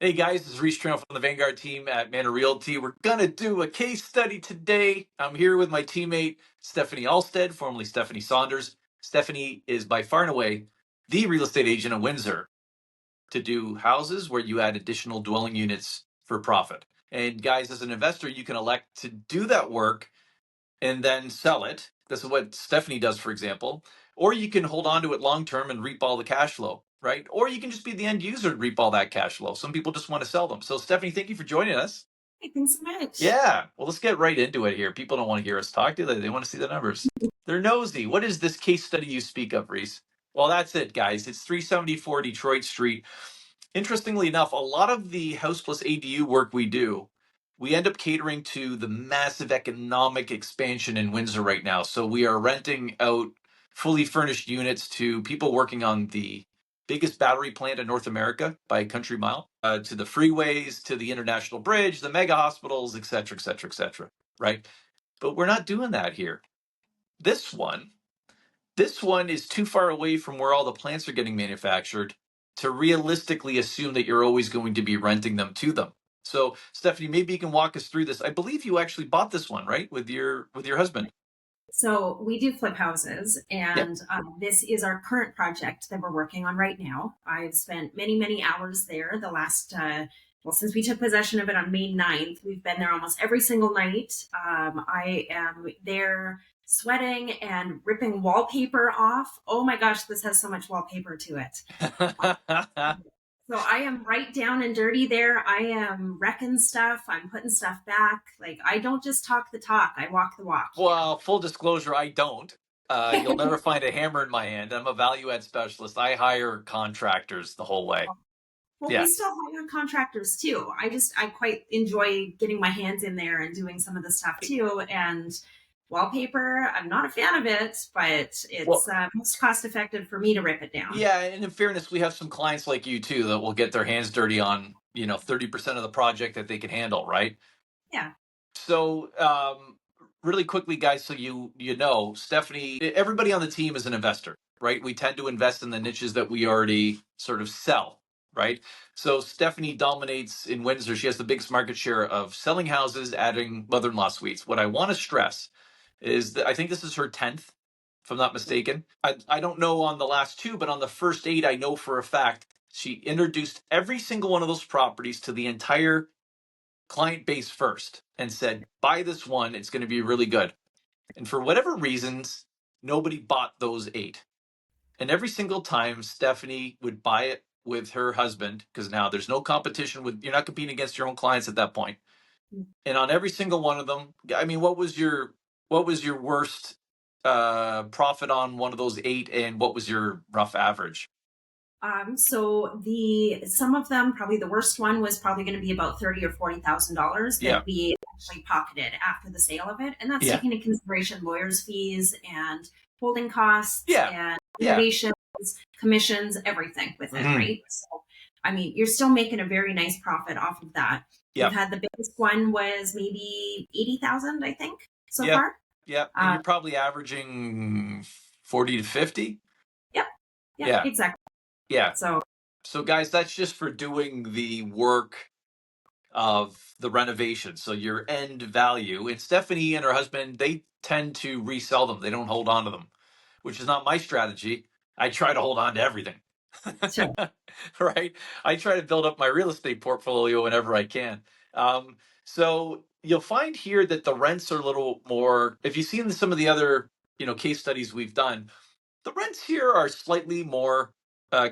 Hey guys, this is Rhys Trenhaile from the Vanguard Team at Manor Realty. We're going to do a case study today. I'm here with my teammate, Stephanie Ahlstedt, formerly Stephanie Saunders. Stephanie is by far and away the real estate agent in Windsor to do houses where you add additional dwelling units for profit. And guys, as an investor, you can elect to do that work and then sell it. This is what Stephanie does, for example. Or you can hold on to it long term and reap all the cash flow, right? Or you can just be the end user and reap all that cash flow. Some people just want to sell them. So, Stephanie, thank you for joining us. Hey, thanks so much. Yeah, well, let's get right into it here. People don't want to hear us talk, do they? They want to see the numbers. They're nosy. What is this case study you speak of, Rhys? Well, that's it, guys. It's 374 Detroit Street. Interestingly enough, a lot of the house plus ADU work we do, we end up catering to the massive economic expansion in Windsor right now. So we are renting out fully furnished units to people working on the biggest battery plant in North America by a country mile, to the freeways, to the international bridge, the mega hospitals, et cetera, et cetera, et cetera, right? But we're not doing that here. This one is too far away from where all the plants are getting manufactured to realistically assume that you're always going to be renting them to them. So, Stephanie, maybe you can walk us through this. I believe you actually bought this one, right, with your husband. So we do flip houses, and this is our current project that we're working on right now. I've spent many, many hours there the last, since we took possession of it on May 9th. We've been there almost every single night. I am there sweating and ripping wallpaper off. Oh my gosh, this has so much wallpaper to it. So I am right down and dirty there. I am wrecking stuff. I'm putting stuff back. Like, I don't just talk the talk. I walk the walk. Well, full disclosure, I don't. You'll never find a hammer in my hand. I'm a value add specialist. I hire contractors the whole way. Well, Yeah. we still hire contractors too. I quite enjoy getting my hands in there and doing some of the stuff too. And wallpaper, I'm not a fan of it, but it's most cost effective for me to rip it down. Yeah, and in fairness, we have some clients like you too that will get their hands dirty on 30% of the project that they can handle, right? Yeah. So, really quickly, guys, so you know, Stephanie, everybody on the team is an investor, right? We tend to invest in the niches that we already sort of sell, right? So Stephanie dominates in Windsor. She has the biggest market share of selling houses, adding mother-in-law suites. What I want to stress is that I think this is her 10th, if I'm not mistaken. I don't know on the last two, but on the first 8, I know for a fact she introduced every single one of those properties to the entire client base first and said, buy this one, it's going to be really good. And for whatever reasons, nobody bought those 8. And every single time Stephanie would buy it with her husband, because now there's no competition with, you're not competing against your own clients at that point. And on every single one of them, I mean, what was your worst profit on one of those 8, and what was your rough average? So some of them, probably the worst one was probably going to be about $30,000 or $40,000 that we actually pocketed after the sale of it, and that's taking into consideration lawyers' fees and holding costs and renovations, commissions, everything with it, right? So, I mean, you're still making a very nice profit off of that. We've had the biggest one was maybe 80,000, I think, so far. Yeah, and you're probably averaging 40 to 50. Yeah, exactly. Yeah. So guys, that's just for doing the work of the renovation. So your end value. And Stephanie and her husband, they tend to resell them. They don't hold on to them, which is not my strategy. I try to hold on to everything. Sure. Right? I try to build up my real estate portfolio whenever I can. So you'll find here that the rents are a little more, if you've seen some of the other, case studies we've done, the rents here are slightly more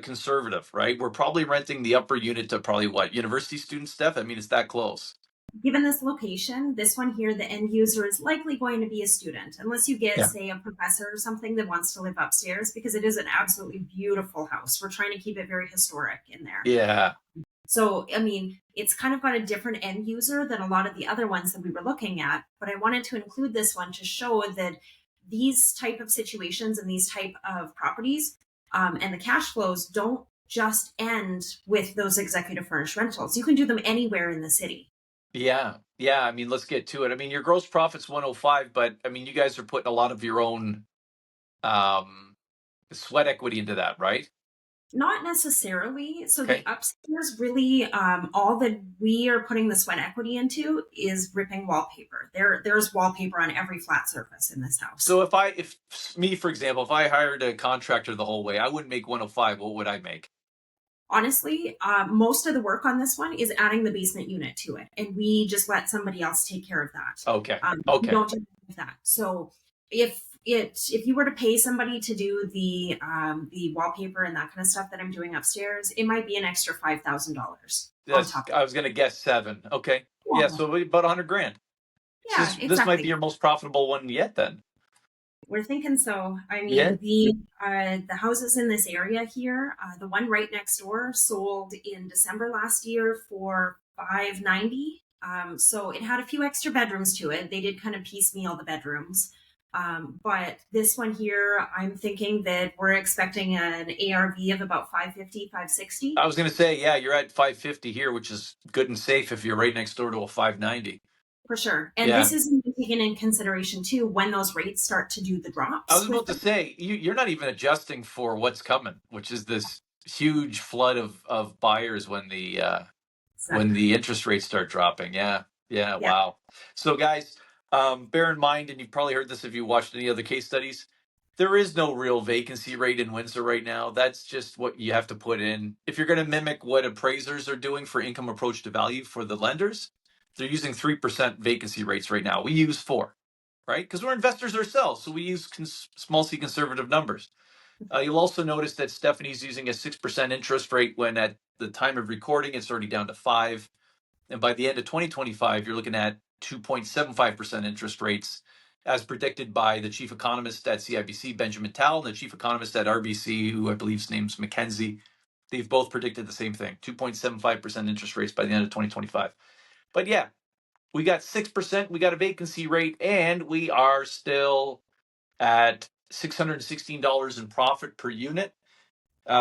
conservative, right? We're probably renting the upper unit to probably university student, Steph? I mean, it's that close. Given this location, this one here, the end user is likely going to be a student, unless you get, say, a professor or something that wants to live upstairs, because it is an absolutely beautiful house. We're trying to keep it very historic in there. Yeah. So, I mean, it's kind of got a different end user than a lot of the other ones that we were looking at, but I wanted to include this one to show that these type of situations and these type of properties and the cash flows don't just end with those executive furnished rentals. You can do them anywhere in the city. Yeah. I mean, let's get to it. I mean, your gross profit's 105, but I mean, you guys are putting a lot of your own sweat equity into that, right? Not necessarily. So the Okay. upstairs really, all that we are putting the sweat equity into is ripping wallpaper. There's wallpaper on every flat surface in this house. So if me, for example, if I hired a contractor the whole way, I wouldn't make 105. What would I make? Honestly, most of the work on this one is adding the basement unit to it, and we just let somebody else take care of that. Okay. We Okay. don't do that. So if you were to pay somebody to do the wallpaper and that kind of stuff that I'm doing upstairs, it might be an extra $5,000 on top of I was going to guess 7. Okay. Yeah. it. So about 100 grand. Yeah, This might be exactly. your most profitable one yet then. We're thinking so. I Yeah. mean, the houses in this area here, the one right next door sold in December last year for 590. So it had a few extra bedrooms to it. They did kind of piecemeal the bedrooms. But this one here, I'm thinking that we're expecting an ARV of about 550, 560. I was going to say, yeah, you're at 550 here, which is good and safe if you're right next door to a 590. For sure. And Yeah. this is taken in consideration too when those rates start to do the I was drops with about to them. say, you're not even adjusting for what's coming, which is this huge flood of buyers when Exactly. the interest rates start dropping. Yeah. Yeah. Yeah. Wow. So guys, bear in mind, and you've probably heard this if you watched any other case studies, there is no real vacancy rate in Windsor right now. That's just what you have to put in. If you're going to mimic what appraisers are doing for income approach to value for the lenders, they're using 3% vacancy rates right now. We use 4, right? Because we're investors ourselves. So we use small c conservative numbers. You'll also notice that Stephanie's using a 6% interest rate when at the time of recording, it's already down to 5. And by the end of 2025, you're looking at 2.75% interest rates, as predicted by the chief economist at CIBC, Benjamin Tal, and the chief economist at RBC, who I believe his name's McKenzie. They've both predicted the same thing, 2.75% interest rates by the end of 2025. But yeah, we got 6%, we got a vacancy rate, and we are still at $616 in profit per unit,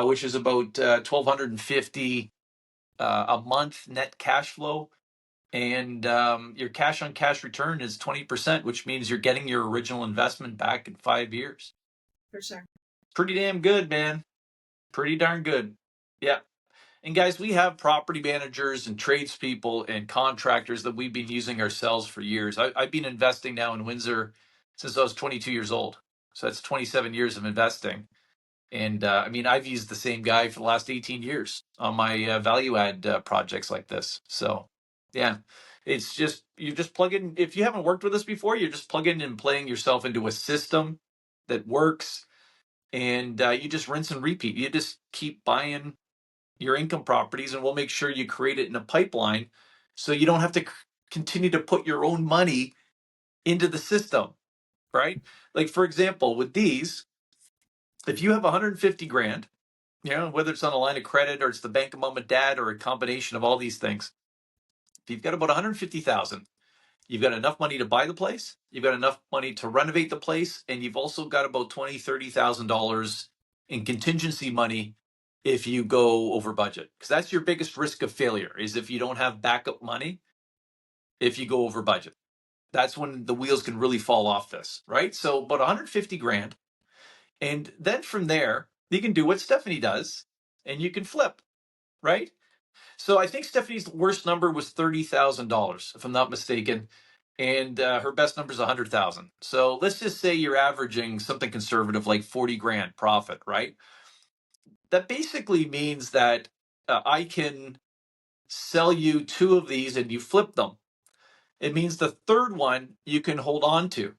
which is about 1,250 a month net cash flow. And your cash on cash return is 20%, which means you're getting your original investment back in 5 years. For sure. Pretty damn good, man. Pretty darn good. Yeah. And guys, we have property managers and tradespeople and contractors that we've been using ourselves for years. I've been investing now in Windsor since I was 22 years old. So that's 27 years of investing. And I mean, I've used the same guy for the last 18 years on my value add projects like this. So, yeah, it's just, you just plug in. If you haven't worked with us before, you're just plugging and playing yourself into a system that works. And you just rinse and repeat. You just keep buying your income properties, and we'll make sure you create it in a pipeline so you don't have to continue to put your own money into the system, right? Like, for example, with these, if you have 150 grand, whether it's on a line of credit or it's the bank of mom and dad or a combination of all these things, if you've got about 150,000, you've got enough money to buy the place, you've got enough money to renovate the place, and you've also got about $20,000-$30,000 in contingency money if you go over budget. Because that's your biggest risk of failure, is if you don't have backup money, if you go over budget. That's when the wheels can really fall off this, right? So about 150 grand. And then from there, you can do what Stephanie does and you can flip, right? So I think Stephanie's worst number was $30,000, if I'm not mistaken, and her best number is 100,000. So let's just say you're averaging something conservative like 40 grand profit, right? That basically means that I can sell you 2 of these and you flip them. It means the third one you can hold on to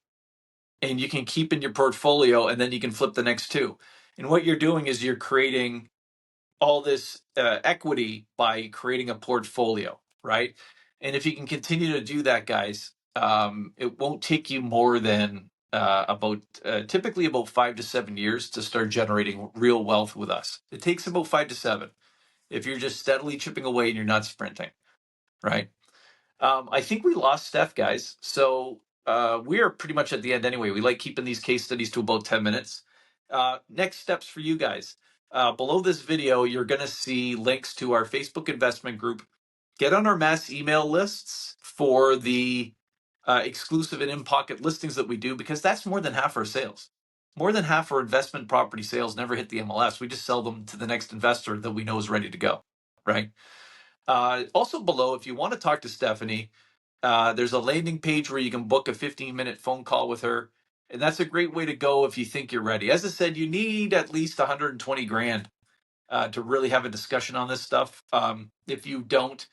and you can keep in your portfolio, and then you can flip the next 2. And what you're doing is you're creating all this equity by creating a portfolio, right? And if you can continue to do that, guys, it won't take you more than typically about 5 to 7 years to start generating real wealth with us. It takes about 5 to 7 if you're just steadily chipping away and you're not sprinting, right? I think we lost Steph, guys. So we are pretty much at the end anyway. We like keeping these case studies to about 10 minutes. Next steps for you guys. Below this video, you're going to see links to our Facebook investment group. Get on our mass email lists for the exclusive and in-pocket listings that we do, because that's more than half our sales. more than half our investment property sales never hit the MLS. We just sell them to the next investor that we know is ready to go, right? Also below, if you want to talk to Stephanie, there's a landing page where you can book a 15-minute phone call with her. And that's a great way to go if you think you're ready. As I said, you need at least 120 grand to really have a discussion on this stuff. If you don't,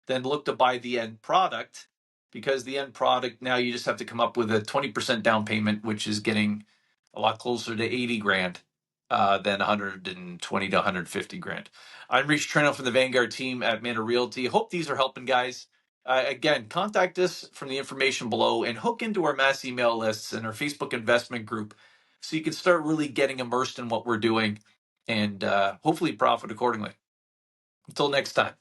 then look to buy the end product, because the end product, now you just have to come up with a 20% down payment, which is getting a lot closer to 80 grand than 120 to 150 grand. I'm Rhys Trenhaile from the Vanguard team at Manor Realty. Hope these are helping, guys. Again, contact us from the information below and hook into our mass email lists and our Facebook investment group so you can start really getting immersed in what we're doing and hopefully profit accordingly. Until next time.